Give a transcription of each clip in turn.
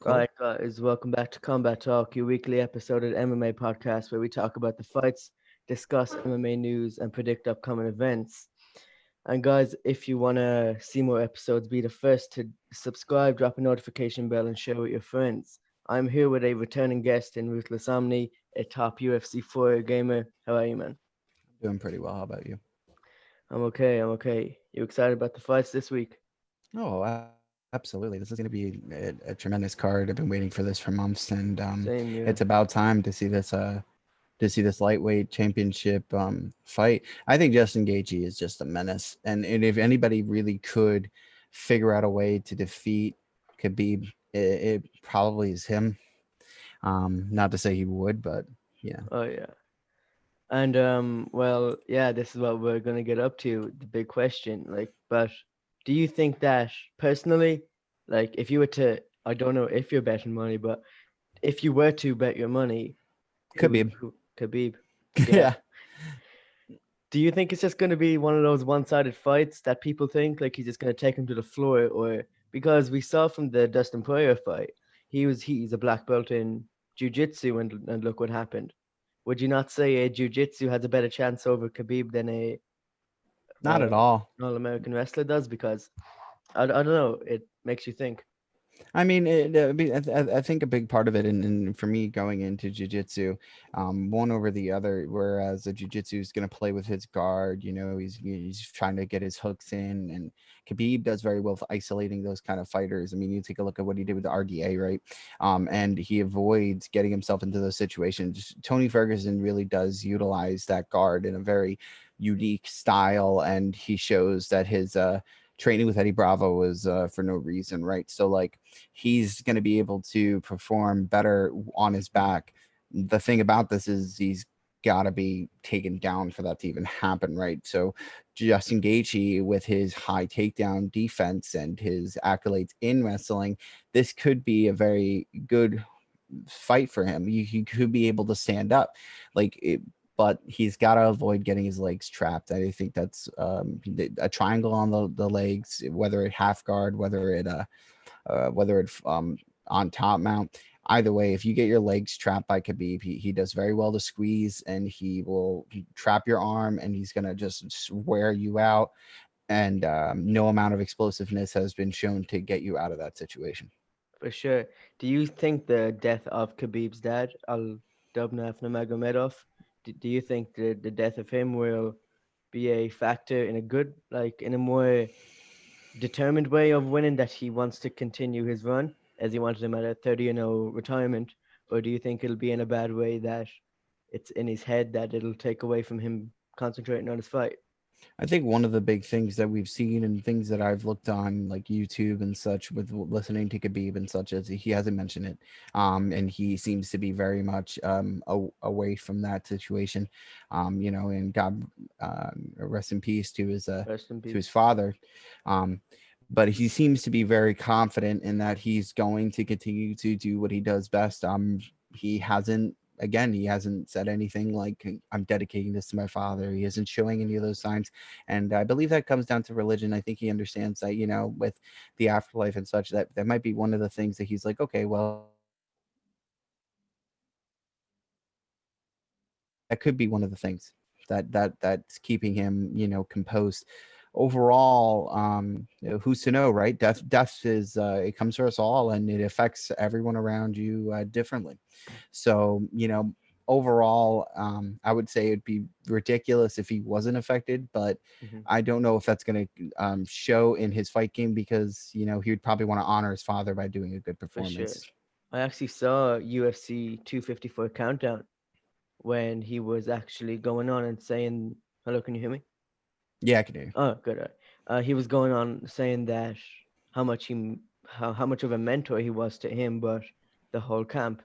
Cool. Right, guys, welcome back to Combat Talk, your weekly episode of the MMA podcast where we talk about the fights, discuss MMA news, and predict upcoming events. And guys, if you want to see more episodes, be the first to subscribe, drop a notification bell, and share with your friends. I'm here with a returning guest in Ruthless Omni, a top UFC 4 gamer. How are you, man? Doing pretty well. How about you? I'm okay. You excited about the fights this week? Oh, absolutely. This is going to be a tremendous card. I've been waiting for this for months, and Same, it's yeah. about time to see this lightweight championship fight. I think Justin Gaethje is just a menace, and if anybody really could figure out a way to defeat Khabib, it probably is him. Not to say he would, but yeah. Oh, yeah. And well, yeah, this is what we're gonna get up to, the big question. Like, but do you think that personally, like if you were to, I don't know if you're betting money, but if you were to bet your money, Khabib. who Khabib, yeah. Yeah. Do you think it's just gonna be one of those one-sided fights that people think like he's just gonna take him to the floor, or because we saw from the Dustin Poirier fight, he's a black belt in jiu-jitsu, and look what happened. Would you not say a jiu-jitsu has a better chance over Khabib than a Not at uh, all. all-American wrestler does? Because I don't know, it makes you think. I mean, I think a big part of it, and for me going into jujitsu, one over the other. Whereas the jujitsu is going to play with his guard, he's trying to get his hooks in, and Khabib does very well for isolating those kind of fighters. I mean, you take a look at what he did with the RDA, right? And he avoids getting himself into those situations. Tony Ferguson really does utilize that guard in a very unique style, and he shows that his training with Eddie Bravo was for no reason, right? So like he's going to be able to perform better on his back. The thing about this is he's got to be taken down for that to even happen, right? So Justin Gaethje, with his high takedown defense and his accolades in wrestling, this could be a very good fight for him. He could be able to stand up, like it, but he's got to avoid getting his legs trapped. I think that's a triangle on the legs, whether it half guard, whether it on top mount. Either way, if you get your legs trapped by Khabib, he does very well to squeeze, and he will trap your arm, and he's gonna just wear you out. And no amount of explosiveness has been shown to get you out of that situation. For sure. Do you think the death of Khabib's dad, Al Dubnaf Nurmagomedov, do you think the death of him will be a factor in a good, like in a more determined way of winning, that he wants to continue his run as he wanted him at a 30-0 retirement? Or do you think it'll be in a bad way that it's in his head that it'll take away from him concentrating on his fight? I think one of the big things that we've seen and things that I've looked on like YouTube and such with listening to Khabib and such as he hasn't mentioned it, and he seems to be very much away from that situation, and God rest in peace Rest in to his peace. father, um, but he seems to be very confident in that he's going to continue to do what he does best. He hasn't again, he hasn't said anything like I'm dedicating this to my father. He isn't showing any of those signs. And I believe that comes down to religion. I think he understands that, with the afterlife and such, that might be one of the things that he's like, okay, well, that could be one of the things that's keeping him, composed. Overall, who's to know, right? Death is it comes for us all, and it affects everyone around you differently. So, overall, I would say it'd be ridiculous if he wasn't affected, but Hmm. I don't know if that's going to show in his fight game because he would probably want to honor his father by doing a good For sure. performance. I actually saw UFC 254 countdown when he was actually going on and saying, "Hello, can you hear me?" Yeah, I can hear Oh, good. He was going on saying that how much how much of a mentor he was to him, but the whole camp,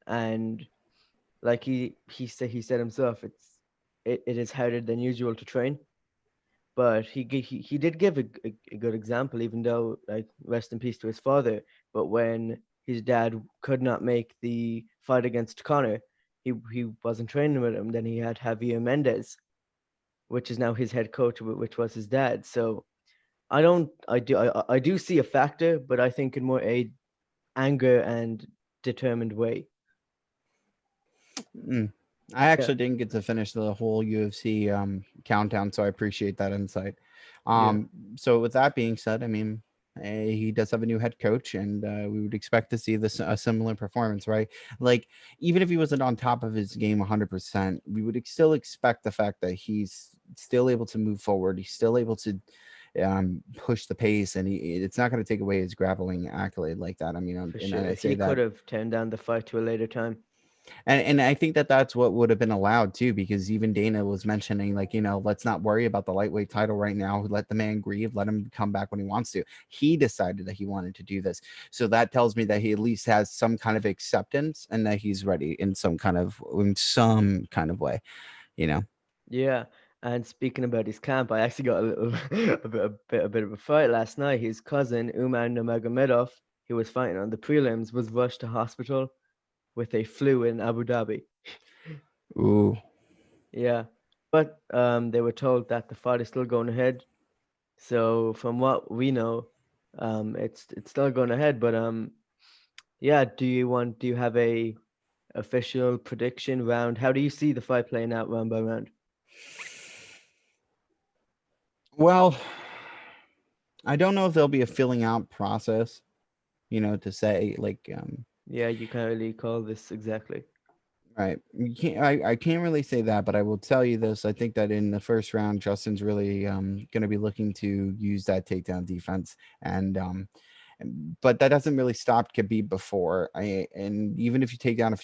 and like he said himself, it is harder than usual to train, but he did give a good example, even though, like, rest in peace to his father. But when his dad could not make the fight against Connor, he wasn't training with him. Then he had Javier Mendez, which is now his head coach, which was his dad. So I don't, I do see a factor, but I think in more a anger and determined way. Mm. I Yeah, actually didn't get to finish the whole UFC countdown, so I appreciate that insight. yeah, So with that being said, I mean, he does have a new head coach, and we would expect to see this a similar performance, right? Like even if he wasn't on top of his game 100%, we would still expect the fact that he's still able to move forward. He's still able to push the pace, and it's not going to take away his grappling accolade like that. I mean, for and sure. I say He could that have turned down the fight to a later time. and I think that that's what would have been allowed too, because even Dana was mentioning, like, let's not worry about the lightweight title right now. Let the man grieve. Let him come back when he wants to. He decided that he wanted to do this, so that tells me that he at least has some kind of acceptance and that he's ready in some kind of way. You know. Yeah. And speaking about his camp, I actually got a little a bit of a fight last night. His cousin Umar Nurmagomedov, who was fighting on the prelims, was rushed to hospital with a flu in Abu Dhabi. Ooh. Yeah, but they were told that the fight is still going ahead. So from what we know, it's still going ahead. But yeah. Do you have a official prediction round? How do you see the fight playing out round by round? Well, I don't know if there'll be a filling out process. To say like Yeah, you can't really call this exactly. right. I can't really say that, but I will tell you this. I think that in the first round, Justin's really gonna be looking to use that takedown defense. But that doesn't really stop Khabib before. And even if you take down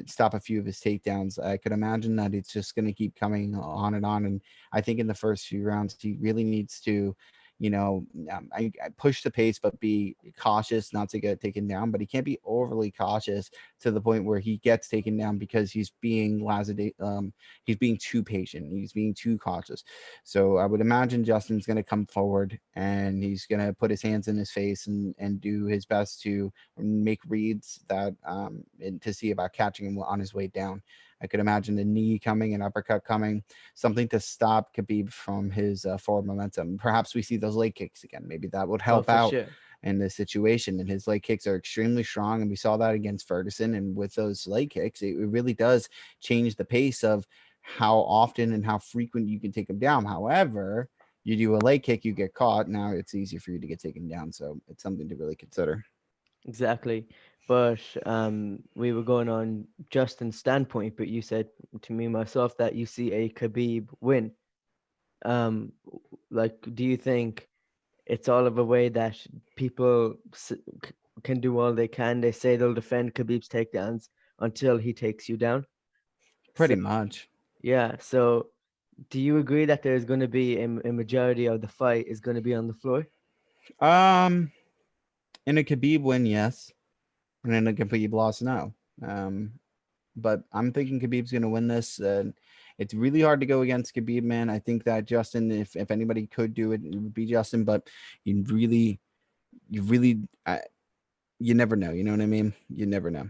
stop a few of his takedowns, I could imagine that it's just gonna keep coming on and on. And I think in the first few rounds, he really needs to, I push the pace, but be cautious not to get taken down. But he can't be overly cautious to the point where he gets taken down because he's being too patient, he's being too cautious. So I would imagine Justin's going to come forward and he's going to put his hands in his face and do his best to make reads that and to see about catching him on his way down. I could imagine a knee coming, an uppercut coming, something to stop Khabib from his forward momentum. Perhaps we see those leg kicks again. Maybe that would Oh, help for out sure. in this situation. And his leg kicks are extremely strong, and we saw that against Ferguson. And with those leg kicks, it really does change the pace of how often and how frequent you can take him down. However, you do a leg kick, you get caught. Now it's easier for you to get taken down. So it's something to really consider. Exactly. But we were going on Justin's standpoint, but you said to me myself that you see a Khabib win. Like, do you think it's all of a way that people can do all they can? They say they'll defend Khabib's takedowns until he takes you down. So Pretty much. yeah. So do you agree that there's going to be a majority of the fight is going to be on the floor? Um, in a Khabib win, yes. And in a Khabib loss, no. Um, but I'm thinking Khabib's going to win this. It's really hard to go against Khabib, man. I think that Justin, if anybody could do it, it would be Justin. But you really, you really, you never know. You know what I mean? You never know.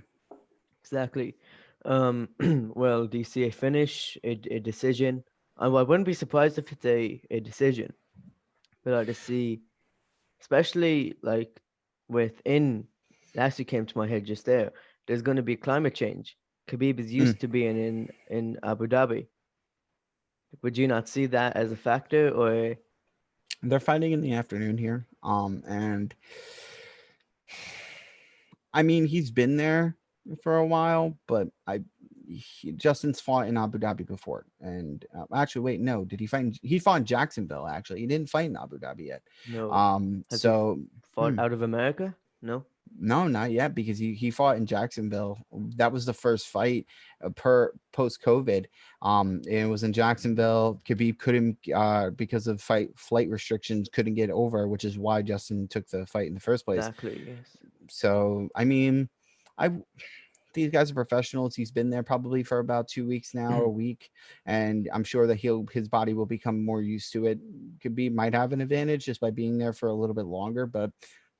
Exactly. Well, do you see a finish, a decision? I wouldn't be surprised if it's a decision, but I just see, especially like within, it actually came to my head just there. There's going to be climate change. Khabib is Mm. used to being in Abu Dhabi. Would you not see that as a factor, or They're fighting in the afternoon here. And I mean, he's been there for a while, but Justin's fought in Abu Dhabi before. And actually, wait, no, did he fight? He fought in Jacksonville. Actually, he didn't fight in Abu Dhabi yet. no? Um, Has he so fought hmm, out of America? No. no, not yet because he fought in Jacksonville. That was the first fight per post COVID. And it was in Jacksonville. Khabib couldn't because of flight restrictions couldn't get over, which is why Justin took the fight in the first place. Exactly. Yes. So I mean, I these guys are professionals. He's been there probably for about 2 weeks now, a week, and I'm sure that his body will become more used to it. Might have an advantage just by being there for a little bit longer, but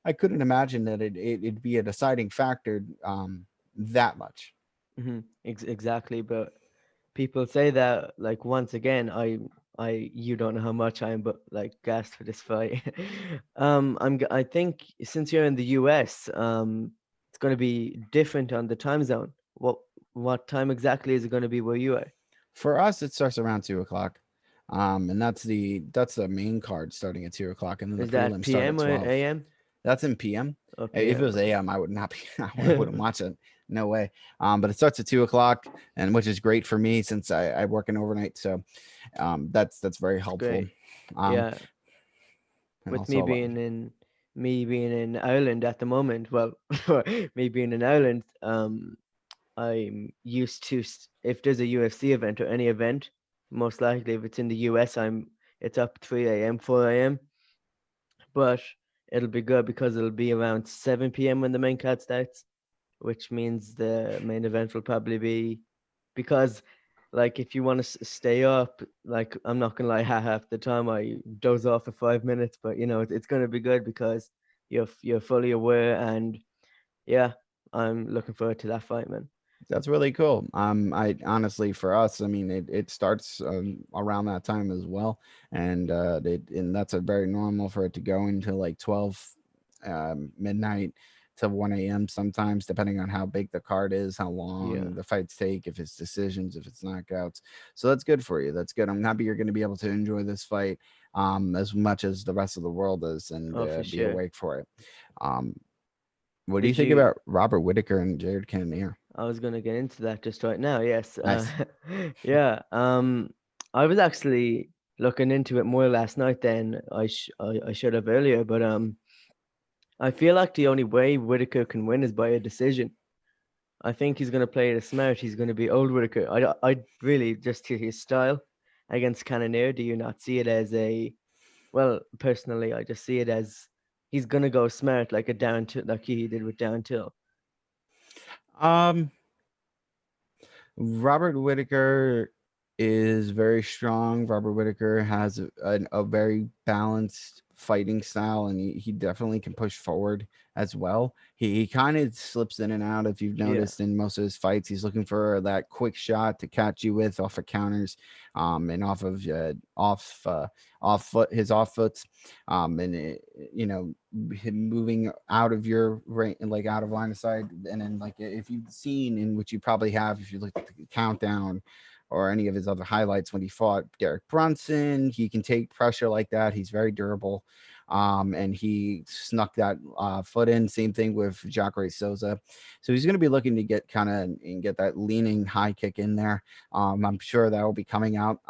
I couldn't imagine that it'd be a deciding factor that much. Exactly. But people say that, like, once again, you don't know how much I'm but like gassed for this fight. I think since you're in the US, it's going to be different on the time zone. What time exactly is it going to be where you are? For us, it starts around 2 o'clock, and that's the main card starting at 2 o'clock, and then the Is that prelims start at PM or 12. AM? That's in PM. Or If it PM? was AM, I would not be. I wouldn't watch it. No way. But it starts at 2 o'clock, and which is great for me since I work an overnight. So that's very It's helpful. great. Um, Yeah, and with also, me being in Ireland at the moment. Well, me being in Ireland, I'm used to if there's a UFC event or any event, most likely if it's in the US, it's up 3 a.m., 4 a.m. But it'll be good because it'll be around 7 p.m. when the main card starts, which means the main event will probably be because like if you want to stay up, like I'm not gonna lie, half the time I doze off for 5 minutes, but it's gonna be good because you're fully aware and yeah, I'm looking forward to that fight, man. that's really cool. I honestly, for us, I mean, it starts around that time as well, and that's a very normal for it to go into like 12 midnight to 1 a.m. sometimes, depending on how big the card is, how Yeah, long the fights take, if it's decisions, if it's knockouts. So that's good for you. That's good. I'm happy you're going to be able to enjoy this fight as much as the rest of the world is, and oh for be sure. awake for it. Um, what do you Did think you? about Robert Whitaker and Jared Cannonier? I was gonna get into that just right now. Yes. Nice. Yeah. I was actually looking into it more last night than I should have earlier, but I feel like the only way Whitaker can win is by a decision. I think he's gonna play it smart. He's gonna be old Whitaker. I really just to his style against Cannonier. Do you not see it as a well? Personally, I just see it as he's gonna go smart like a down to like he did with down till. Um, Robert Whitaker is very strong. Robert Whitaker has a very balanced fighting style, and he definitely can push forward as well. He kind of slips in and out, if you've Yeah, noticed in most of his fights. He's looking for that quick shot to catch you with off of counters, and off foot his off foots, and you know him moving out of your like out of line of sight, and then like if you've seen, in which you probably have if you look at the countdown or any of his other highlights when he fought Derek Brunson, he can take pressure like that. He's very durable. And he snuck that foot in. Same thing with Jacare Souza. So he's going to be looking to get kind of and get that leaning high kick in there. I'm sure that will be coming out.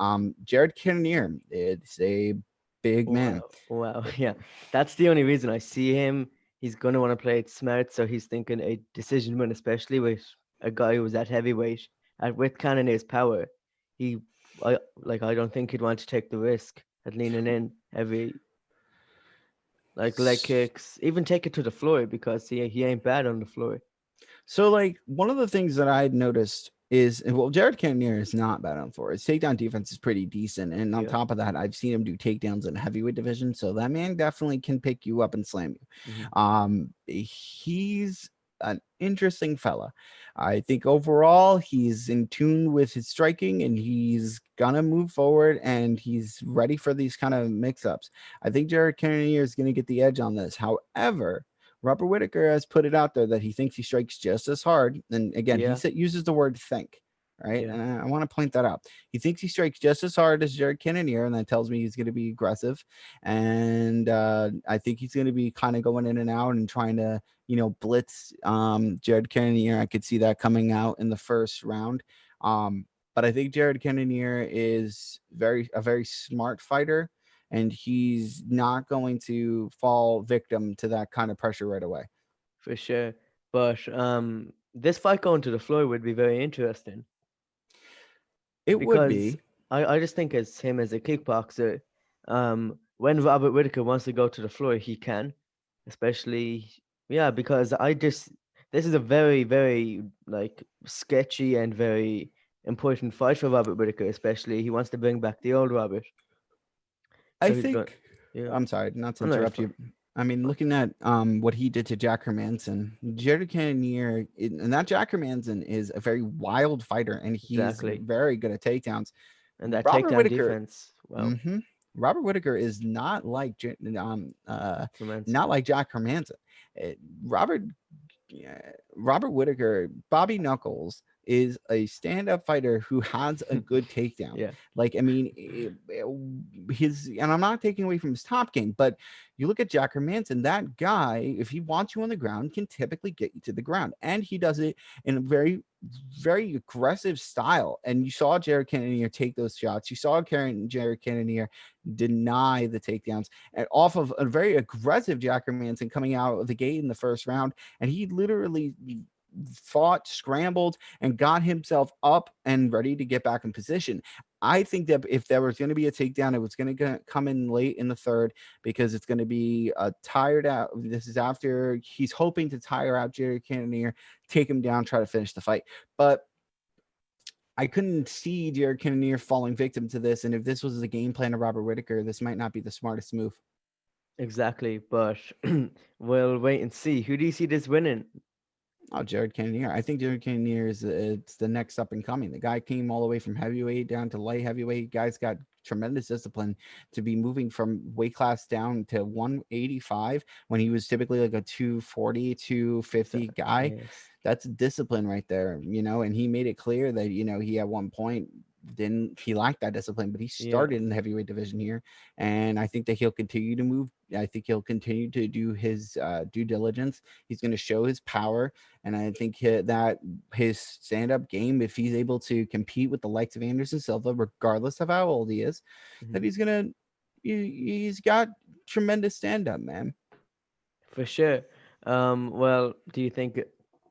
Jared Cannonier, it's a big man. wow, wow, yeah. That's the only reason I see him. He's gonna want to play it smart, so he's thinking a decision win, especially with a guy who was at heavyweight, at with Cannonier's power. He, I don't think he'd want to take the risk at leaning in heavy, like leg kicks, even take it to the floor because he ain't bad on the floor. So, like, one of the things that I had noticed is, well, Jared Cannonier is not bad on floor. His takedown defense is pretty decent. And on Yeah. top of that, I've seen him do takedowns in heavyweight division. So that man definitely can pick you up and slam Hmm. you. He's an interesting fella. I think overall he's in tune with his striking, and he's gonna move forward, and he's ready for these kind of mix-ups. I think Jared Cannonier is gonna get the edge on this. However, Robert Whitaker has put it out there that he thinks he strikes just as hard. And again, Yeah, uses the word think, right? yeah, And I want to point that out. He thinks he strikes just as hard as Jared Cannonier, and that tells me he's going to be aggressive. And I think he's going to be kind of going in and out and trying to, blitz Jared Cannonier. I could see that coming out in the first round. But I think Jared Cannonier is a very smart fighter, and he's not going to fall victim to that kind of pressure right away. for sure. But this fight going to the floor would be very interesting It would because be. I just think as him as a kickboxer, when Robert Whitaker wants to go to the floor, he can, especially yeah, because this is a very very like sketchy and very important fight for Robert Whitaker, especially he wants to bring back the old Robert, I so he's going think. yeah. I'm sorry, not to Oh no, you're interrupt fine. you. I mean, looking at what he did to Jack Hermanson, Jared Cannonier, and that Jack Hermanson is a very wild fighter, and he's Exactly, very good at takedowns. and that Robert takedown Whitaker, defense. Wow, hmm Robert Whitaker is Romanson. not like Jack Hermanson. Uh, Robert yeah, Robert Whitaker, Bobby Knuckles is a stand-up fighter who has a good takedown. Yeah. Like, I mean, his, and I'm not taking away from his top game, but you look at Jacker Manson, that guy, if he wants you on the ground, can typically get you to the ground, and he does it in a very, very aggressive style. And you saw Jared Cannonier take those shots. You saw Jared Cannonier deny the takedowns, and off of a very aggressive Jacker Manson coming out of the gate in the first round, and he literally fought, scrambled, and got himself up and ready to get back in position. I think that if there was going to be a takedown, it was going to come in late in the third, because it's going to be a tired out. This is after he's hoping to tire out Jerry Cannonier, take him down, try to finish the fight. But I couldn't see Jared Cannonier falling victim to this. And if this was the game plan of Robert Whitaker, this might not be the smartest move. Exactly. But we'll wait and see. Who do you see this winning? Oh, Jared Cannonier. I think Jared Cannonier is it's the next up and coming. The guy came all the way from heavyweight down to light heavyweight. Guy's got tremendous discipline to be moving from weight class down to 185 when he was typically like a 240, 250 guy. Yes. That's discipline right there, and he made it clear that, he at one point didn't he lacked that discipline, but he Yeah. started in the heavyweight division here, and I think that he'll continue to move. I think he'll continue to do his due diligence. He's going to show his power, and I think that his stand-up game, if he's able to compete with the likes of Anderson Silva, regardless of how old he is, that Mhm. he's got tremendous stand-up, man. For sure. Well, do you think?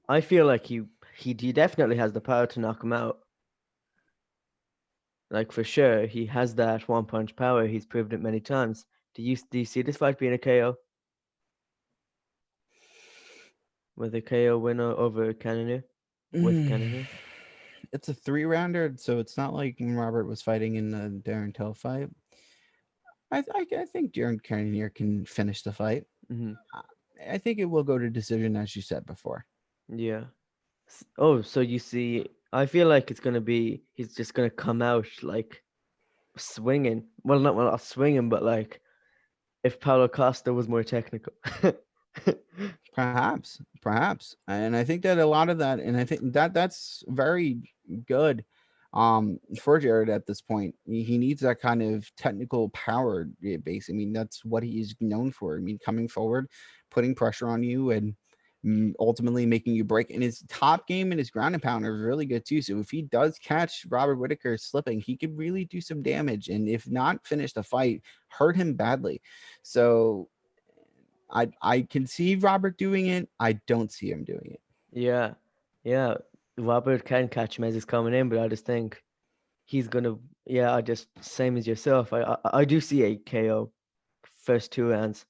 I feel like he definitely has the power to knock him out. Like for sure, he has that one punch power. He's proved it many times. Do you see this fight being a KO with a KO winner over Cannonier with Mm. Cannonier? It's a three-rounder, so it's not like when Robert was fighting in the Darren Till fight. I think Darren Cannonier can finish the fight. Hmm. Uh, I think it will go to decision, as you said before. Yeah. Oh, so you see, I feel like it's gonna be he's just gonna come out like swinging. Well, not swinging, but like if Paulo Costa was more technical. Perhaps, and I think that a lot of that, and I think that that's very good for Jared at this point. He needs that kind of technical power base. I mean, that's what he is known for. I mean, coming forward, putting pressure on you, and ultimately making you break. And his top game and his ground and pound are really good too. So if he does catch Robert Whitaker slipping, he could really do some damage, and if not finish the fight, hurt him badly. So I can see Robert doing it. I don't see him doing it. Yeah, yeah. Robert can catch him as he's coming in, but I just think he's gonna. Yeah, I just same as yourself. I do see a KO first two rounds.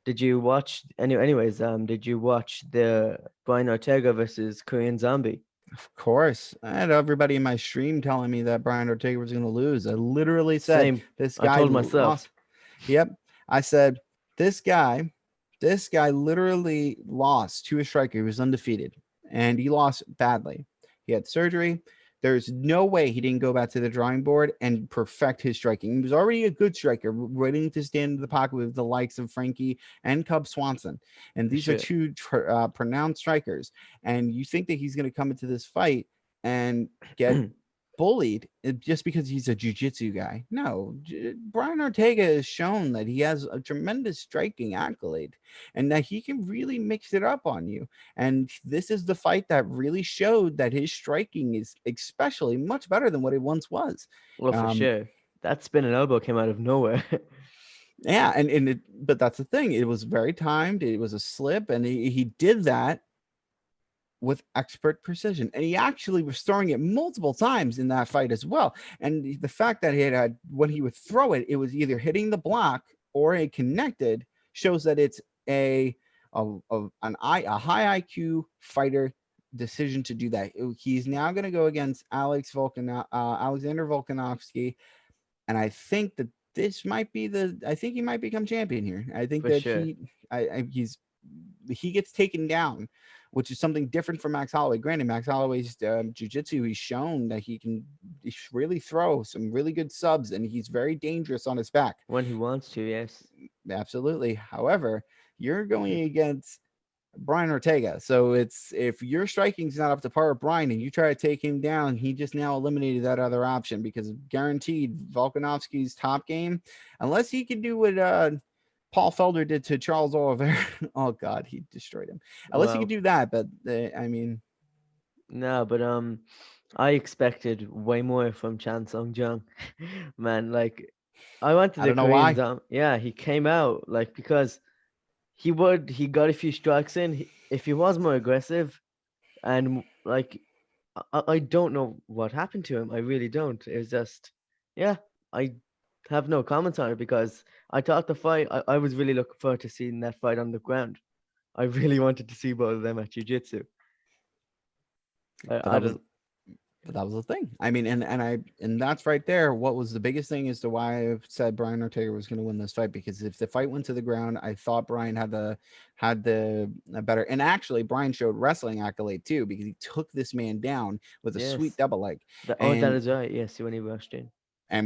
Did you watch anyways, did you watch the Brian Ortega versus Korean Zombie? Of course, I had everybody in my stream telling me that Brian Ortega was going to lose. I literally said Same. this I guy told myself. lost. Yep, I said this guy, this guy literally lost to a striker who was undefeated, and he lost badly. He had surgery. There's no way he didn't go back to the drawing board and perfect his striking. He was already a good striker, waiting to stand in the pocket with the likes of Frankie and Cub Swanson. And For these are sure. two pronounced strikers. And you think that he's going to come into this fight and get bullied just because he's a jiu-jitsu guy. No, Brian Ortega has shown that he has a tremendous striking accolade and that he can really mix it up on you. And this is the fight that really showed that his striking is especially much better than what it once was. Well, for Um, sure. That spin and elbow came out of nowhere. yeah, but that's the thing. It was very timed. It was a slip, and he did that with expert precision. And he actually was throwing it multiple times in that fight as well. And the fact that he had when he would throw it, it was either hitting the block or it connected, shows that it's a high IQ fighter decision to do that. He's now going to go against Alexander Volkanovski, and I think that this might be I think he might become champion here. I think For that sure. he gets taken down, which is something different from Max Holloway. Granted, Max Holloway's jiu-jitsu, he's shown that he can really throw some really good subs, and he's very dangerous on his back. When he wants to, yes. Absolutely. However, you're going against Brian Ortega. So it's if your striking's not up to par with Brian and you try to take him down, he just now eliminated that other option because guaranteed Volkanovski's top game, unless he could do what Paul Felder did to Charles Oliveira. Oh God, he destroyed him. Unless he could Well, do that, but I mean, no, but I expected way more from Chan Sung Jung. Man, like I wanted I the don't know Koreans why. yeah, he came out like because he got a few strikes in. If he was more aggressive and like I don't know what happened to him. I really don't. It's just yeah, I have no comments on it because I thought the fight I was really looking forward to seeing that fight on the ground. I really wanted to see both of them at jiu-jitsu. But I that was don't but that was the thing. I mean, and that's right there. What was the biggest thing as to why I said Brian Ortega was going to win this fight, because if the fight went to the ground, I thought Brian had the better. And actually, Brian showed wrestling accolade too because he took this man down with a sweet yes. double leg. That And is right. Yes, when he rushed in.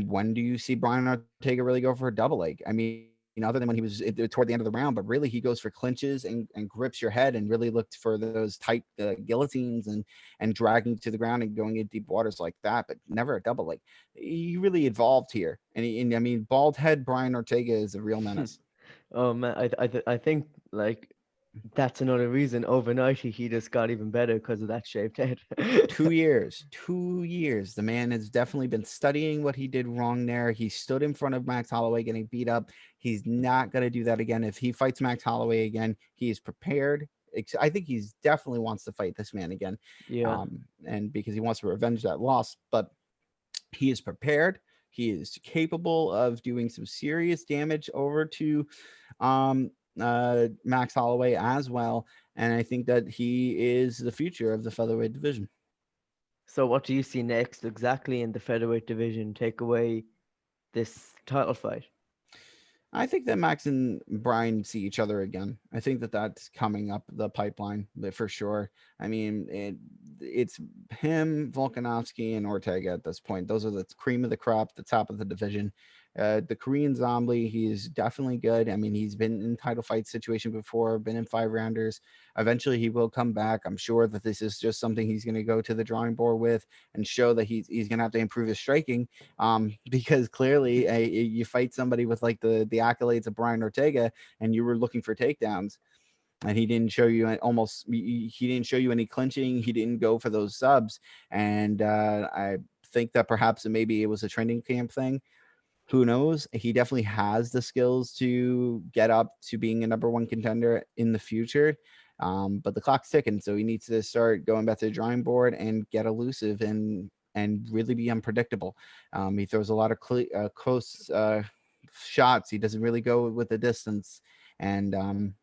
when do you see Brian Ortega really go for a double leg? I mean, other than when he was toward the end of the round, but really he goes for clinches and grips your head and really looked for those tight guillotines and dragging to the ground and going in deep waters like that, but never a double leg. He really evolved here, and I mean, bald head Brian Ortega is a real menace. Oh man, I think like that's another reason overnight he just got even better because of that shaved head. 2 years, 2 years. The man has definitely been studying what he did wrong there. He stood in front of Max Holloway getting beat up. He's not going to do that again. If he fights Max Holloway again, he is prepared. I think he's definitely wants to fight this man again, Yeah. and because he wants to revenge that loss. But he is prepared. He is capable of doing some serious damage over to um, Max Holloway as well. And I think that he is the future of the featherweight division. So what do you see next exactly in the featherweight division? Take away this title fight. I think that Max and Brian see each other again. I think that that's coming up the pipeline for sure. I mean, it's him, Volkanovski, and Ortega at this point. Those are the cream of the crop, the top of the division. The Korean Zombie, he's definitely good. I mean, he's been in title fight situation before, been in 5 rounders. Eventually, he will come back. I'm sure that this is just something he's going to go to the drawing board with and show that he's going to have to improve his striking, because clearly you fight somebody with like the accolades of Brian Ortega, and you were looking for takedowns, and he didn't show you he didn't show you any clinching. He didn't go for those subs, and I think that perhaps maybe it was a training camp thing. Who knows? He definitely has the skills to get up to being a number one contender in the future. But the clock's ticking, so he needs to start going back to the drawing board and get elusive and really be unpredictable. He throws a lot of close shots. He doesn't really go with the distance, and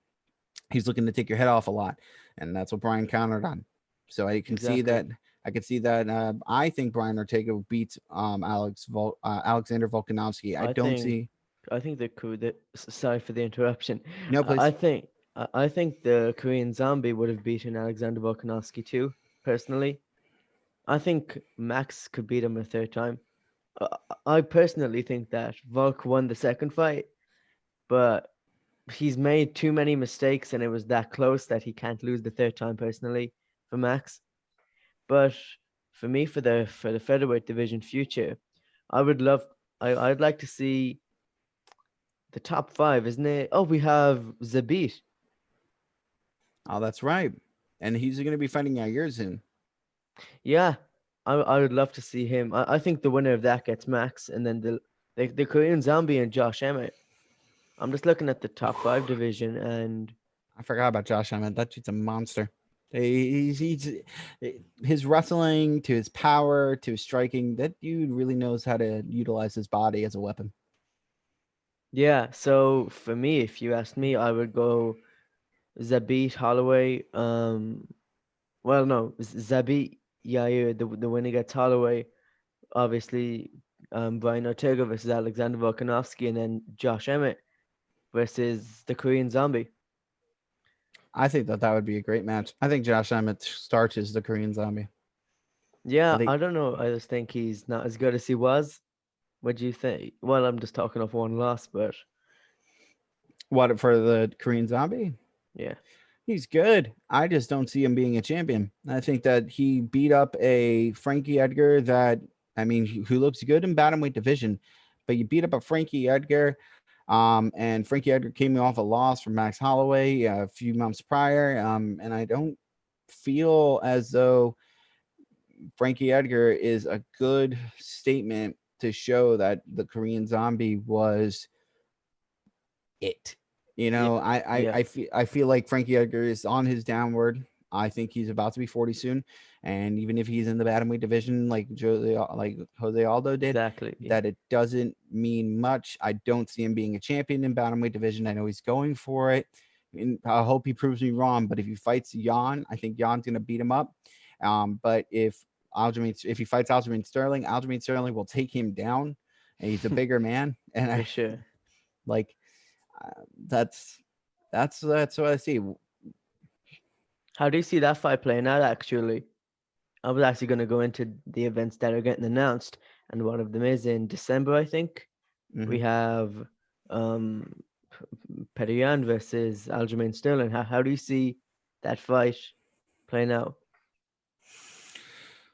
he's looking to take your head off a lot, and that's what Brian countered on. So I can see Exactly. that. I could see that. I think Brian Ortega beats Alexander Volkanovski. I I don't think see. I think sorry for the interruption. No, I please. think I think the Korean Zombie would have beaten Alexander Volkanovski too. Personally, I think Max could beat him a third time. Uh, I personally think that Volk won the second fight, but he's made too many mistakes and it was that close that he can't lose the third time personally for Max. But for me, for the featherweight division future, I would love I'd like to see the top five, isn't it? Oh, we have Zabit. Oh, that's right. And he's going to be fighting Yair soon. Yeah, I would love to see him. I think the winner of that gets Max, and then the Korean Zombie and Josh Emmett. I'm just looking at the top five division, and I forgot about Josh Emmett. That dude's a monster. He's his wrestling to his power to his striking. That dude really knows how to utilize his body as a weapon. yeah. So for me, if you asked me, I would go Zabit Holloway. Well, no, Zabit Yair. The winner gets Holloway. Obviously, Brian Ortega versus Alexander Volkanovski, and then Josh Emmett versus the Korean Zombie. I think that would be a great match. I think Josh Emmett starches the Korean Zombie. I Yeah, think I don't know. I just think he's not as good as he was. What do you think? Well, I'm just talking of one loss, but what for the Korean Zombie? yeah. He's good. I just don't see him being a champion. I think that he beat up a Frankie Edgar that, I mean, who looks good in bantamweight division, but you beat up a Frankie Edgar, and Frankie Edgar came off a loss from Max Holloway a few months prior, and I don't feel as though Frankie Edgar is a good statement to show that the Korean Zombie was it. You Yeah, know, yeah, I feel like Frankie Edgar is on his downward. I think he's about to be 40 soon, and even if he's in the bantamweight division like Jose Aldo did, exactly. that it doesn't mean much. I don't see him being a champion in bantamweight division. I know he's going for it, and I hope he proves me wrong. But if he fights Jan, I think Jan's gonna beat him up. But if he fights Aljamain Sterling, Aljamain Sterling will take him down, and he's a bigger man, and For I sure. like that's that's what I see. How do you see that fight playing out? Actually, I was actually going to go into the events that are getting announced, and one of them is in December. I think we Hmm. have um Perian versus Aljamain Sterling. How do you see that fight playing out?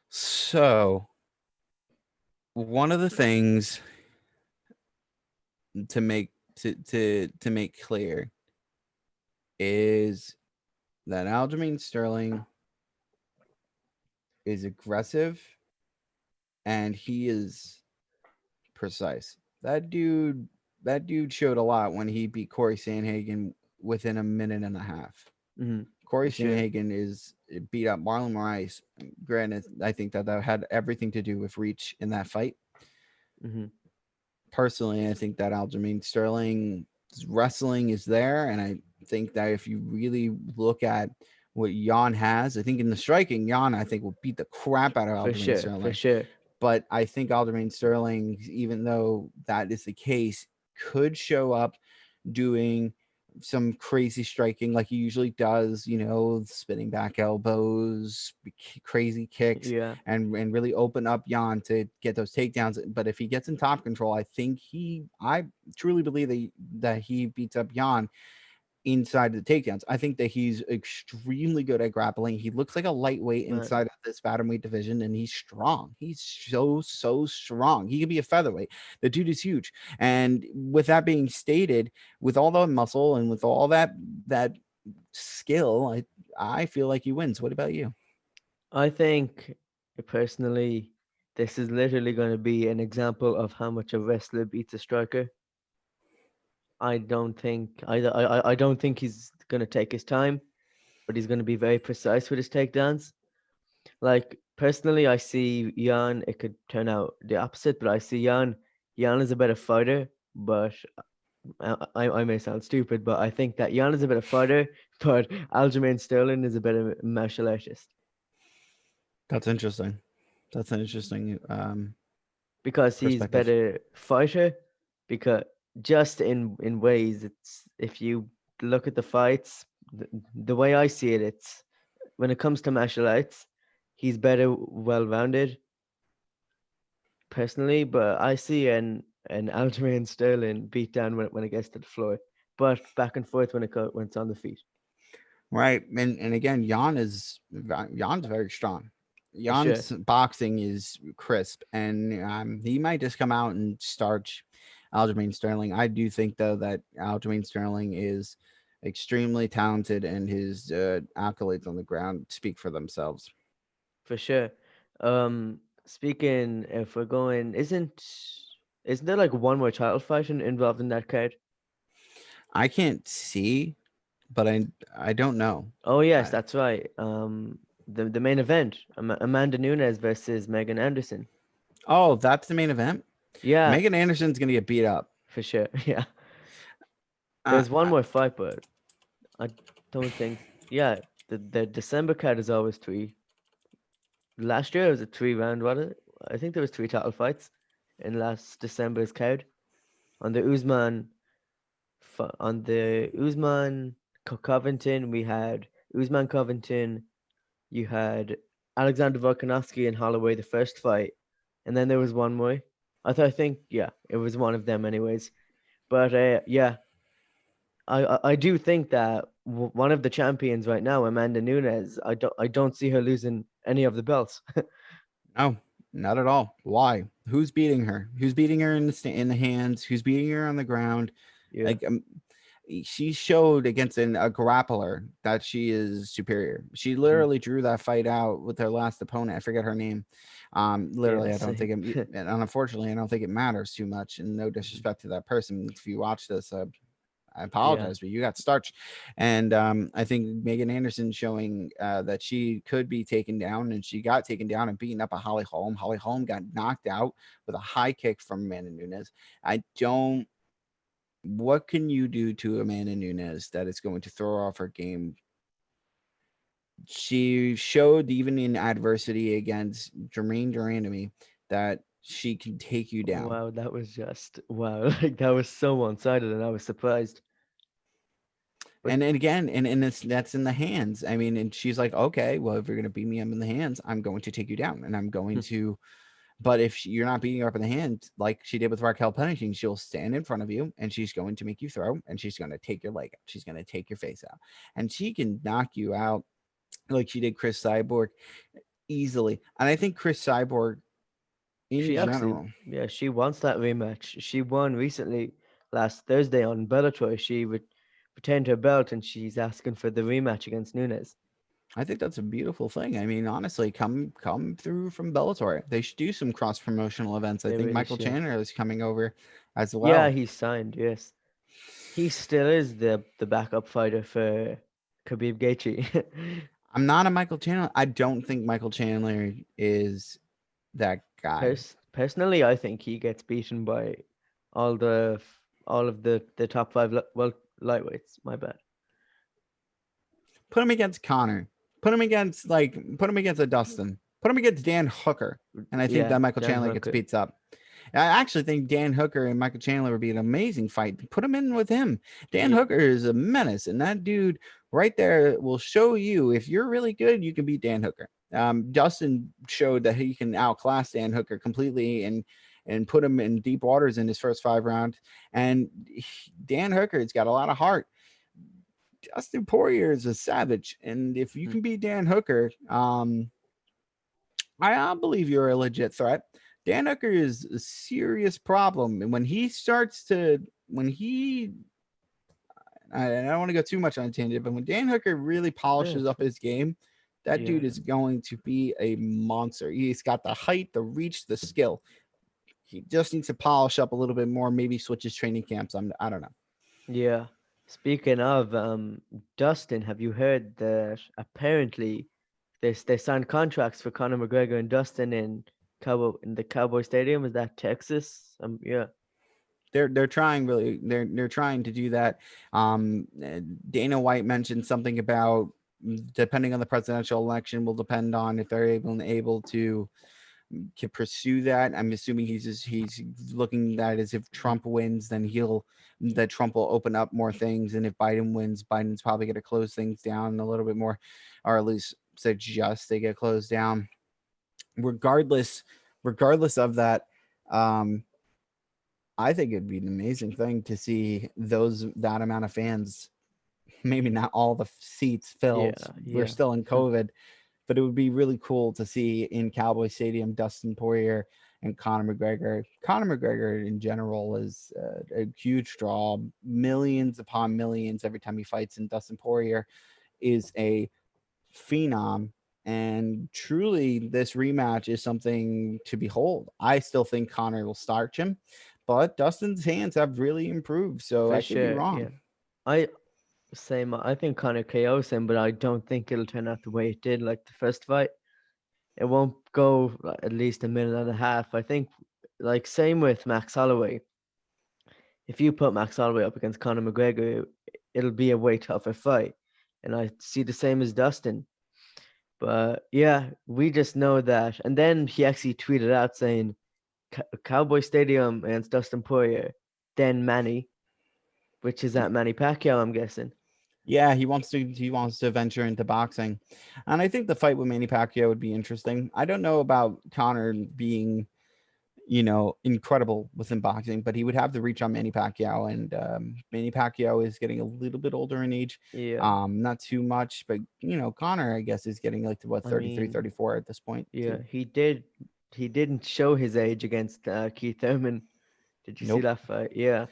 So one of the things to make clear is that Aljamain Sterling is aggressive and he is precise. That dude showed a lot when he beat Corey Sandhagen within a minute and a half. Corey For sure. Sandhagen is beat up Marlon Moraes. Granted, I think that had everything to do with reach in that fight. Hmm. Personally, I think that Aljamain Sterling's wrestling is there, and I think that if you really look at what Jan has, I think in the striking, Jan I think will beat the crap out of For Aljamain sure. For Sterling. sure. But I think Aljamain Sterling, even though that is the case, could show up doing some crazy striking like he usually does, spinning back elbows, crazy kicks, Yeah. and really open up Jan to get those takedowns. But if he gets in top control, I truly believe that he beats up Jan inside of the takedowns. I think that he's extremely good at grappling. He looks like a lightweight Man. inside of this bantamweight division, and he's strong. He's so strong. He could be a featherweight. The dude is huge. And with that being stated, with all the muscle and with all that skill, I feel like he wins. What about you? I think personally, this is literally going to be an example of how much a wrestler beats a striker. I don't think he's going to take his time, but he's going to be very precise with his takedowns. Like personally, I see Jan. It could turn out the opposite, but I see Jan. Jan is a better fighter, but I may sound stupid, but I think that Jan is a better fighter, but Aljamain Sterling is a better martial artist That's interesting. That's an interesting because he's perspective. better fighter. Because just in ways, it's if you look at the fights, the way I see it, it's when it comes to martial arts, he's better, well rounded personally, but I see an Aljamain Sterling beat down when it gets to the floor, but back and forth when it's on the feet. Right. And again, Jan's very strong. For sure, Jan's boxing is crisp, and he might just come out and starch Aljamain Sterling. I do think though that Aljamain Sterling is extremely talented, and his accolades on the ground speak for themselves. for sure. Speaking, if we're going, isn't there like one more title fight involved in that card? I can't see, but I don't know. Oh yes, I, that's right. The main event, Amanda Nunes versus Megan Anderson. oh, that's the main event. Yeah, Megan Anderson's gonna get beat up. for sure. Yeah, Uh, there's one more fight, but I don't think. Yeah, the December card is always three. Last year it was a 3 round. What? I think there was three title fights in last December's card on the Usman Covington. We had Usman Covington. You had Alexander Volkanovski and Holloway the first fight, and then there was one more. I think yeah, it was one of them anyways. But yeah, I do think that one of the champions right now, Amanda Nunes. I don't see her losing any of the belts. No, not at all. Why? Who's beating her? Who's beating her in in the hands? Who's beating her on the ground? Yeah. Like she showed against a grappler that she is superior. She Mhm. literally drew that fight out with her last opponent. I forget her name. Yeah. Literally, I don't Same. think it, and unfortunately, I don't think it matters too much. And no Mhm. disrespect to that person. If you watch this, I Yeah. apologize, but you got starch. And I think Megan Anderson showing that she could be taken down, and she got taken down and beaten up by Holly Holm. Holly Holm got knocked out with a high kick from Amanda Nunes. I don't. What can you do to Amanda Nunes that is going to throw off her game? She showed even in adversity against Jermaine Durandamy that she can take you down. Wow, that was just wow. Like that was so one-sided, and I was surprised. But And again, and it's that's in the hands. I mean, and she's like, okay, well, if you're gonna beat me up in the hands, I'm going to take you down, and I'm going to. But if you're not beating her up in the hand like she did with Raquel Pennington, she'll stand in front of you and she's going to make you throw, and she's going to take your leg out. She's going to take your face out, and she can knock you out like she did Chris Cyborg easily. And I think Chris Cyborg in she actually, general, yeah, she wants that rematch. She won recently last Thursday on Bellator. She retained her belt, and she's asking for the rematch against Nunes. I think that's a beautiful thing. I mean, honestly, come through from Bellator. They should do some cross promotional events. I They think really Michael should. Chandler is coming over as Yeah, well. he's signed. Yes, he still is the backup fighter for Khabib Gaethje. I'm not a Michael Chandler. I don't think Michael Chandler is that guy. Personally, I think he gets beaten by all of the top five lightweights. My bad. Put him against Connor. Put him against a Dustin. Put him against Dan Hooker. And I think Yeah, that Michael Dan Chandler gets Hooker. beats up. I actually think Dan Hooker and Michael Chandler would be an amazing fight. Put him in with him. Dan Yeah, Hooker is a menace, and that dude right there will show you if you're really good, you can beat Dan Hooker. Dustin showed that he can outclass Dan Hooker completely and put him in deep waters in his first 5 rounds. And Dan Hooker's got a lot of heart. Dustin Poirier is a savage, and if you mhm, can beat Dan Hooker, I believe you're a legit threat. Dan Hooker is a serious problem, and when he, I don't want to go too much on a tangent, but when Dan Hooker really yeah, polishes it's up fine. his game, that Yeah, dude is going to be a monster. He's got the height, the reach, the skill. He just needs to polish up a little bit more. Maybe switch his training camps. I don't know. yeah. Speaking of Dustin, have you heard that apparently they signed contracts for Conor McGregor and Dustin in the Cowboy Stadium? Is that Texas? Yeah, They're trying really they're trying to do that. Dana White mentioned something about depending on the presidential election will depend on if they're able to pursue that. I'm assuming he's looking at as if mhm, Trump wins, then that Trump will open up more things, and if Biden wins, Biden's probably going to close things down a little bit more, or at least suggest they get closed down. Regardless, regardless of that, um, I think it'd be an amazing thing to see that amount of fans. Maybe not all the seats filled. yeah, We're yeah. still in COVID, but it would be really cool to see in Cowboy Stadium Dustin Poirier and Conor McGregor. Conor McGregor in general is a huge draw, millions upon millions every time he fights, and Dustin Poirier is a phenom. And truly, this rematch is something to behold. I still think Conor will starch him, but Dustin's hands have really improved, so For I could be sure. wrong. Yeah, I same. I think Conor KOs him, but I don't think it'll turn out the way it did like the first fight. It won't go like, at least a minute and a half. I think like same with Max Holloway. If you put Max Holloway up against Conor McGregor, it'll be a way tougher fight. And I see the same as Dustin. But yeah, we just know that. And then he actually tweeted out saying Cowboy Stadium against Dustin Poirier, then Manny, which is at Manny Pacquiao, I'm guessing. Yeah, he wants to venture into boxing, and I think the fight with Manny Pacquiao would be interesting. I don't know about Connor being incredible within boxing, but he would have the reach on Manny Pacquiao, and Manny Pacquiao is getting a little bit older in age, Yeah, not too much, but Connor, I guess, is getting like to what, I 33, mean, 34 at this point yeah, too. he didn't show his age against Keith Thurman. Did you see Nope. that fight? Yeah,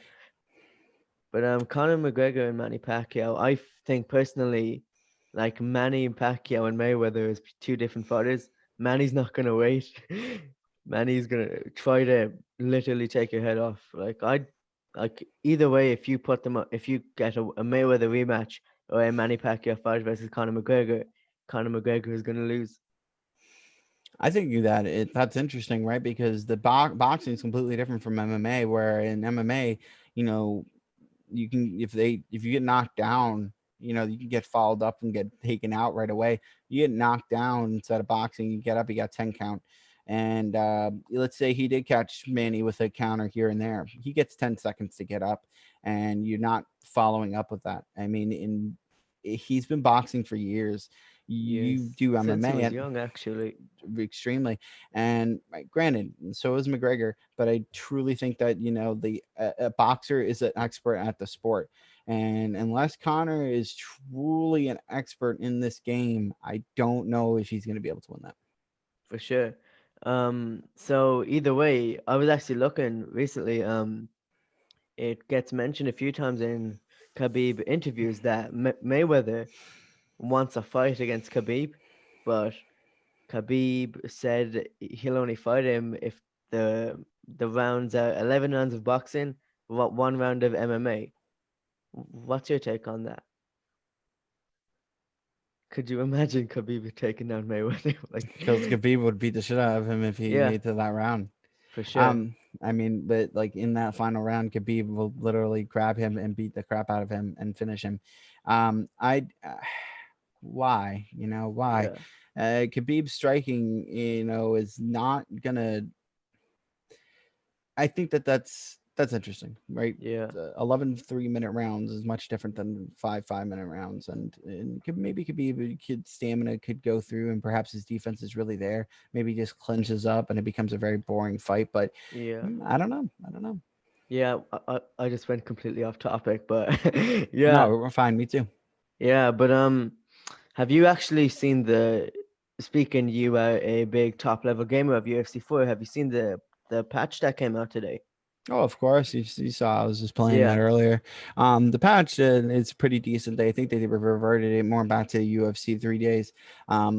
but Conor McGregor and Manny Pacquiao, I think personally, like Manny and Pacquiao and Mayweather is two different fighters. Manny's not gonna wait. Manny's gonna try to literally take your head off. Like either way, if you put them up, if you get a Mayweather rematch or a Manny Pacquiao fight versus Conor McGregor is gonna lose. I think that's interesting, right? Because the boxing is completely different from MMA, where in MMA, you know, you can, if you get knocked down, you can get followed up and get taken out right away. You get knocked down instead of boxing, you get up, you got 10 count. And let's say he did catch Manny with a counter here and there, he gets 10 seconds to get up, and you're not following up with that. I mean, he's been boxing for years. You Yes, do since he MMA, was and young, actually. extremely. And granted, so is McGregor, but I truly think that the a boxer is an expert at the sport, and unless Connor is truly an expert in this game, I don't know if he's going to be able to win that. For sure. So either way, I was actually looking recently. It gets mentioned a few times in Khabib interviews that Mayweather wants a fight against Khabib, but Khabib said he'll only fight him if the rounds are 11 rounds of boxing, one round of MMA. What's your take on that? Could you imagine Khabib taking down Mayweather? Like, Because Khabib would beat the shit out of him if he yeah, made to that round. for sure. Um, I mean, but like in that final round, Khabib will literally grab him and beat the crap out of him and finish him. I Why? Why? Yeah, Khabib striking, is not gonna. I think that's interesting, right? yeah. 11 3-minute rounds is much different than 5 5-minute rounds, and maybe Khabib kid stamina could go through, and perhaps his defense is really there. Maybe he just clinches up and it becomes a very boring fight. But Yeah. I don't know. I don't know. Yeah, I just went completely off topic, but No, yeah, we're fine. Me too. yeah, but have you actually seen speaking you are a big top level gamer of UFC 4, have you seen the patch that came out today? Oh, of course. You saw I was just playing that Yeah, earlier. The patch is pretty decent. I think they reverted it more back to UFC 3 days,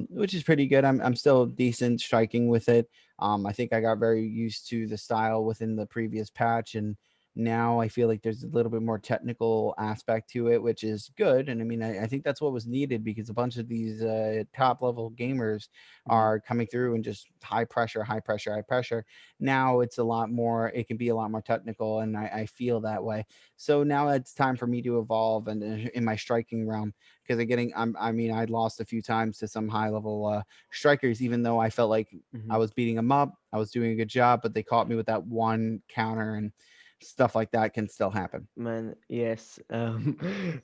which is pretty good. I'm still decent striking with it. I think I got very used to the style within the previous patch, and now I feel like there's a little bit more technical aspect to it, which is good. And I mean, I think that's what was needed, because a bunch of these top level gamers mhm, are coming through and just high pressure, high pressure, high pressure. Now it's a lot more, it can be a lot more technical, and I feel that way. So now it's time for me to evolve and in my striking realm, because I mean, I lost a few times to some high level strikers, even though I felt like I mhm. was beating them up, I was doing a good job, but they caught me with that one counter, and stuff like that can still happen. Man, yes. I'm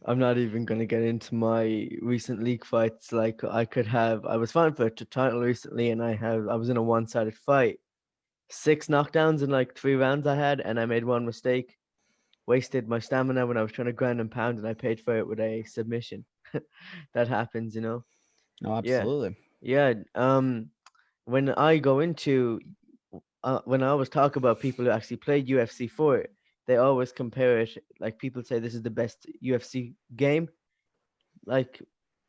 not even gonna get into my recent league fights. Like I was fighting for a title recently, and I was in a one-sided fight. Six knockdowns in like 3 rounds I had, and I made one mistake. Wasted my stamina when I was trying to grind and pound, and I paid for it with a submission. That happens, you know. No, Yeah, absolutely. yeah. When I go into when I always talk about people who actually played UFC 4, they always compare it. Like people say this is the best UFC game. Like,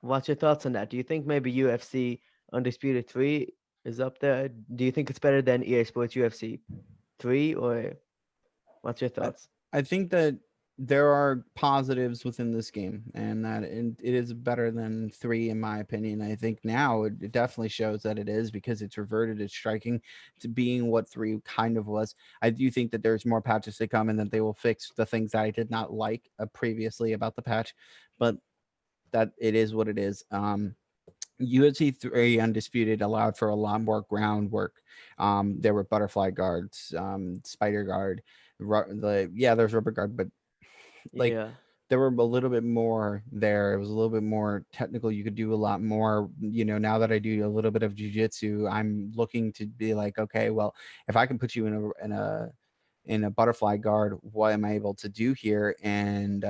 what's your thoughts on that? Do you think maybe UFC Undisputed 3 is up there? Do you think it's better than EA Sports UFC 3, or what's your I, thoughts? I think that there are positives within this game, and that it is better than 3 in my opinion. I think now it definitely shows that it is, because it's reverted its striking to being what 3 kind of was. I do think that there's more patches to come, and that they will fix the things that I did not like previously about the patch, but that it is what it is. UFC 3 Undisputed allowed for a lot more groundwork. There were butterfly guards, spider guard, there's rubber guard, but like Yeah. there were a little bit more there. It was a little bit more technical. You could do a lot more. Now that I do a little bit of jujitsu, I'm looking to be like, okay, well, if I can put you in a butterfly guard, what am I able to do here? And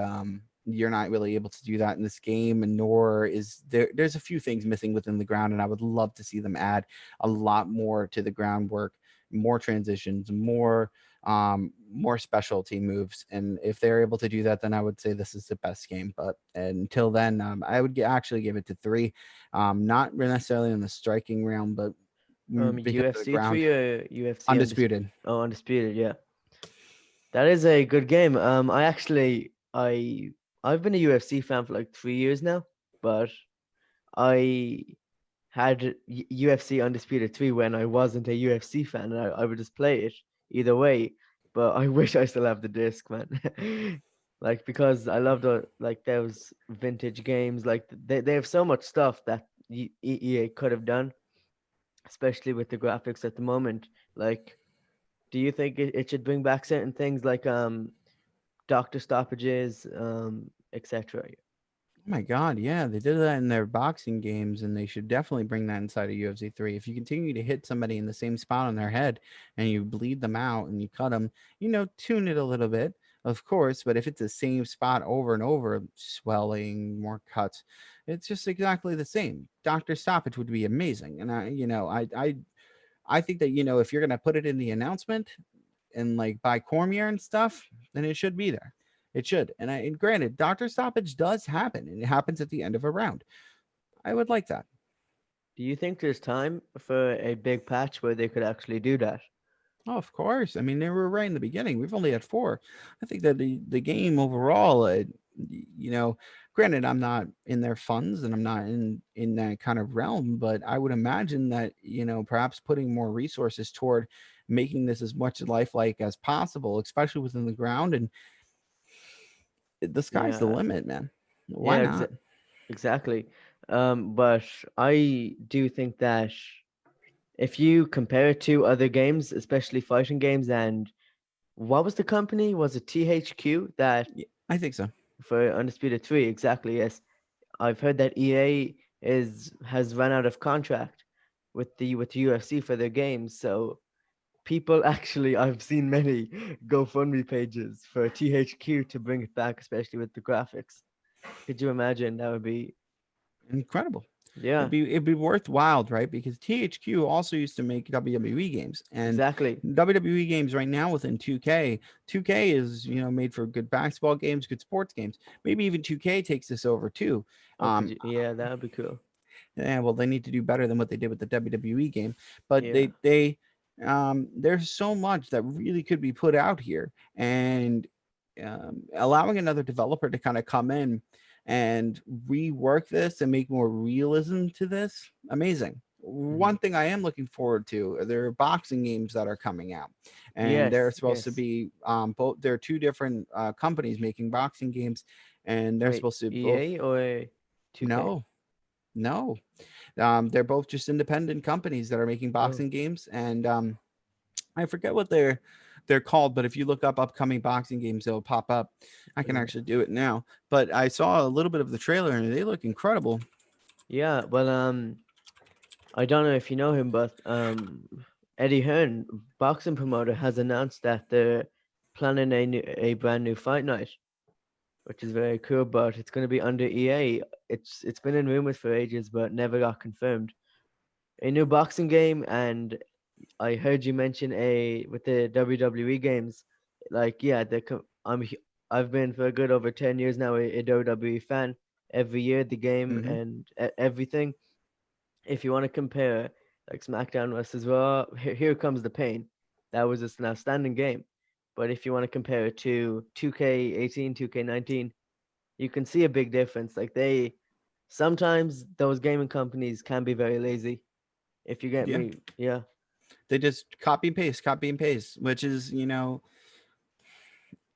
you're not really able to do that in this game, and nor is there's a few things missing within the ground, and I would love to see them add a lot more to the groundwork, more transitions, more specialty moves. And if they're able to do that, then I would say this is the best game. But until then, I would actually give it to three. Not necessarily in the striking realm, but because of the UFC ground. 3 or UFC Undisputed. undisputed? Yeah, that is a good game. I've been a UFC fan for like 3 years now, but I had UFC Undisputed 3 when I wasn't a UFC fan, and I would just play it either way. But I wish I still have the disc, man. Like, because I love like those vintage games. Like, they have so much stuff that EA could have done, especially with the graphics at the moment. Like, do you think it should bring back certain things like doctor stoppages, etc.? Oh my God, yeah, they did that in their boxing games, and they should definitely bring that inside of UFC 3. If you continue to hit somebody in the same spot on their head and you bleed them out and you cut them, tune it a little bit, of course. But if it's the same spot over and over, swelling, more cuts, it's just exactly the same. Doctor stoppage would be amazing, and I think that if you're gonna put it in the announcement, and like by Cormier and stuff, then it should be there. It should. And granted, doctor stoppage does happen, and it happens at the end of a round. I would like that. Do you think there's time for a big patch where they could actually do that? Oh, of course. I mean, they were right in the beginning. We've only had four. I think that the game overall, you know, granted, I'm not in their funds and I'm not in that kind of realm, but I would imagine that perhaps putting more resources toward making this as much lifelike as possible, especially within the ground, and the sky's the Yeah, limit, man. Why yeah, not? exactly. But I do think that if you compare it to other games, especially fighting games, and what was the company? Was it THQ that Yeah, I think so. for Undisputed 3? Exactly, yes. I've heard that EA is has run out of contract with the UFC for their games. So people actually, I've seen many GoFundMe pages for THQ to bring it back, especially with the graphics. Could you imagine? That would be, Incredible. yeah, It'd be worthwhile, right? Because THQ also used to make WWE games, and exactly. WWE games right now within 2K. 2K is made for good basketball games, good sports games. Maybe even 2K takes this over too. Oh, could Um, you? Yeah, that would be cool. yeah, well, they need to do better than what they did with the WWE game, but Yeah, there's so much that really could be put out here, and allowing another developer to kind of come in and rework this and make more realism to this, amazing. hmm, One thing I am looking forward to, there are boxing games that are coming out, and they're yes, supposed to yes. be both. There are two different companies making boxing games, and they're Wait, supposed to both. EA or 2K? No, no, they're both just independent companies that are making Oh, boxing games, and I forget what they're called, but if you look up upcoming boxing games, they'll pop up. I can yeah. actually do it now, but I saw a little bit of the trailer and they look incredible. Yeah, well, I don't know if you know him, but Eddie Hearn, boxing promoter, has announced that they're planning a brand new fight night, which is very cool. But it's going to be under EA. It's been in rumors for ages, but never got confirmed. A new boxing game, and I heard you mention a with the WWE games. Like, yeah, I've been for a good over 10 years now a WWE fan. Every year, the game Hmm. and everything. If you want to compare like SmackDown versus Raw, here comes the pain. That was just an outstanding game. But if you want to compare it to 2K18, 2K19, you can see a big difference. Like sometimes those gaming companies can be very lazy. If you get Yeah, me, yeah, they just copy and paste, which is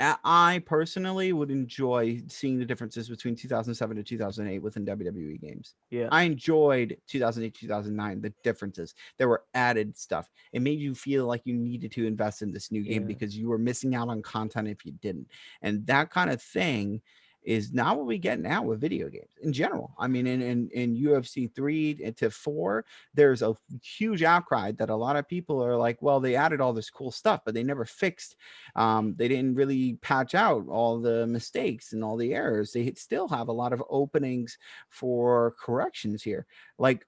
I personally would enjoy seeing the differences between 2007 to 2008 within WWE games. yeah, I enjoyed 2008, 2009, the differences. There were added stuff. It made you feel like you needed to invest in this new game yeah, because you were missing out on content if you didn't. And that kind of thing is not what we get now with video games in general. I mean, in UFC 3 to 4, there's a huge outcry that a lot of people are like, well, they added all this cool stuff, but they never fixed. They didn't really patch out all the mistakes and all the errors. They still have a lot of openings for corrections here, like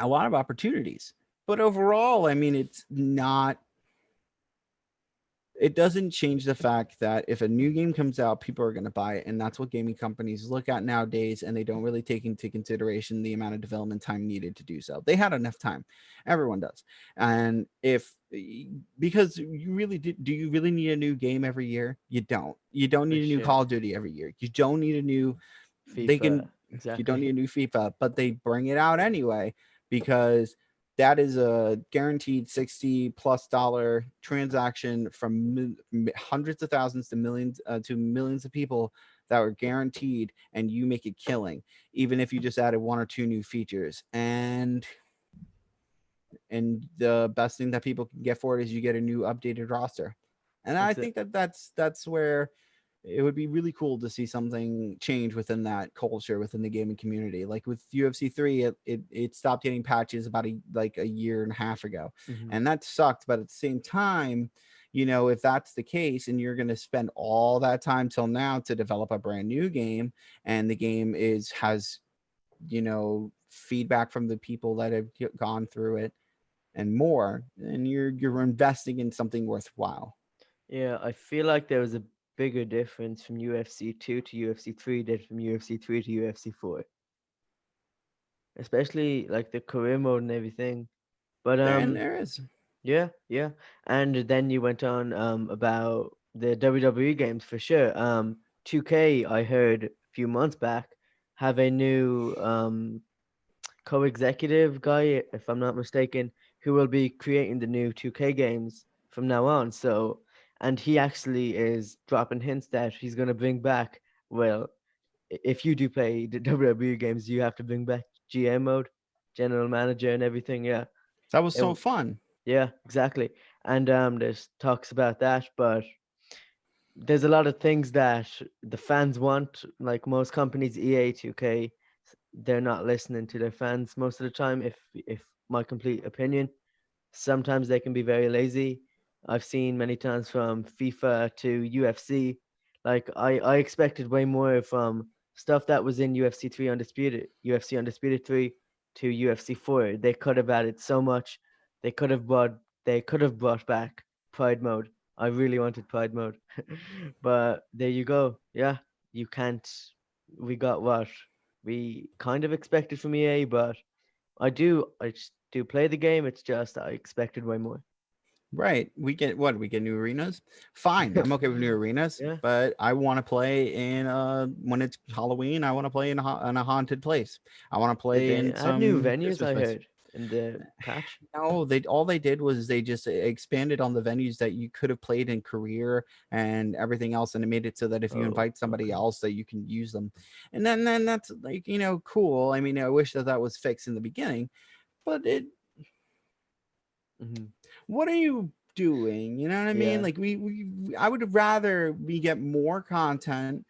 a lot of opportunities. But overall, I mean, it doesn't change the fact that if a new game comes out, people are going to buy it. And that's what gaming companies look at nowadays. And they don't really take into consideration the amount of development time needed to do so. They had enough time. Everyone does. And because you really do you really need a new game every year? You don't. You don't For need a new sure. Call of Duty every year. You don't need a new, they can, FIFA, you don't need exactly. a new FIFA, but they bring it out anyway because that is a guaranteed 60 plus dollar transaction from hundreds of thousands to millions of people that were guaranteed, and you make it killing even if you just added one or two new features. And the best thing that people can get for it is you get a new updated roster. And I That's it. think that that's where it would be really cool to see something change within that culture within the gaming community. Like with UFC 3, it stopped getting patches about a year and a half ago. Hmm. And that sucked. But at the same time, if that's the case and you're going to spend all that time till now to develop a brand new game, and the game has feedback from the people that have gone through it and more, and you're investing in something worthwhile. Yeah, I feel like there was a bigger difference from UFC 2 to UFC 3 than from UFC 3 to UFC 4, especially like the career mode and everything. But There is. yeah, yeah. And then you went on about the WWE games for sure. 2K, I heard a few months back, have a new co-executive guy, if I'm not mistaken, who will be creating the new 2K games from now on. So, and he actually is dropping hints that he's going to bring back, well, if you do play the WWE games, you have to bring back GM mode, general manager and everything. Yeah. That was It, so fun. yeah, exactly. And there's talks about that, but there's a lot of things that the fans want, like most companies, EA, 2K, they're not listening to their fans most of the time. If my complete opinion, sometimes they can be very lazy. I've seen many times from FIFA to UFC. Like I expected way more from stuff that was in UFC 3 Undisputed, UFC Undisputed 3 to UFC 4. They could have added so much. They could have brought back Pride mode. I really wanted Pride mode. But there you go. Yeah, you can't we got what we kind of expected from EA, but I just do play the game. It's just I expected way more. Right. We get what? We get new arenas? Fine. I'm okay with new arenas, Yeah, but I want to play in when it's Halloween, I want to play in a haunted place. I want to did play they in add new some venues? Christmas I place. heard in the patch. No, they all they did was they just expanded on the venues that you could have played in career and everything else, and it made it so that if you Oh, invite somebody okay. else, that you can use them. And then that's like cool. I mean, I wish that that was fixed in the beginning, but Hmm. what are you doing? You know what I mean? Yeah, Like I would rather we get more content,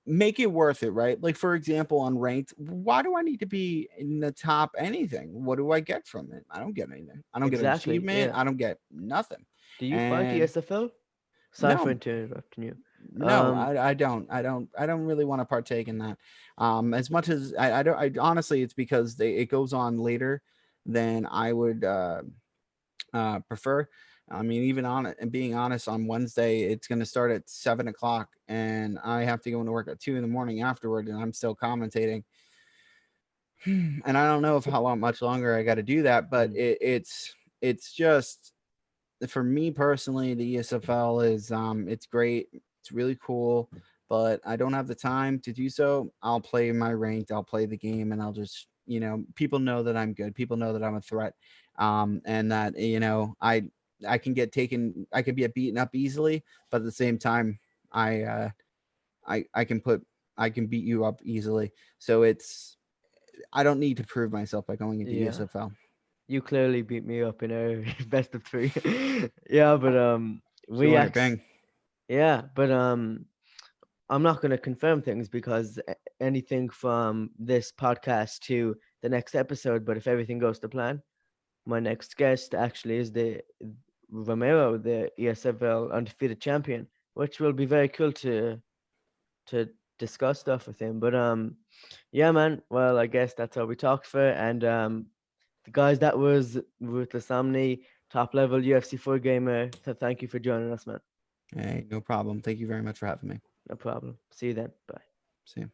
make it worth it, right? Like for example, on ranked, why do I need to be in the top anything? What do I get from it? I don't get anything. I don't get an exactly. achievement. Yeah. I don't get nothing. Do you fight the And SFL? Sorry for no, interrupting you. no, Um. I don't really want to partake in that. As much as I don't, I honestly, it's because it goes on later than I would prefer. I mean, even on it and being honest, on Wednesday, it's going to start at 7 o'clock, and I have to go into work at 2 in the morning afterward, and I'm still commentating. And I don't know if how long, much longer I got to do that, but Mhm. it's just for me personally, the ESFL is it's great, it's really cool, but I don't have the time to do so. I'll play my ranked, I'll play the game, and I'll just people know that I'm good. People know that I'm a threat, and that I can get taken, I can get beaten up easily, but at the same time, I uh, I can I can beat you up easily. So I don't need to prove myself by going into Yeah. ESFL. You clearly beat me up in a best of three. Yeah, but we Sure, act. bang. Yeah, but I'm not going to confirm things because anything from this podcast to the next episode. But if everything goes to plan, my next guest actually is the Romero, the ESFL undefeated champion, which will be very cool to discuss stuff with him. But yeah, man. Well, I guess that's all we talked for. And the guys, that was Ruthless Omni, top level UFC 4 gamer. So thank you for joining us, man. Hey, no problem. Thank you very much for having me. No problem. See you then. Bye. See you.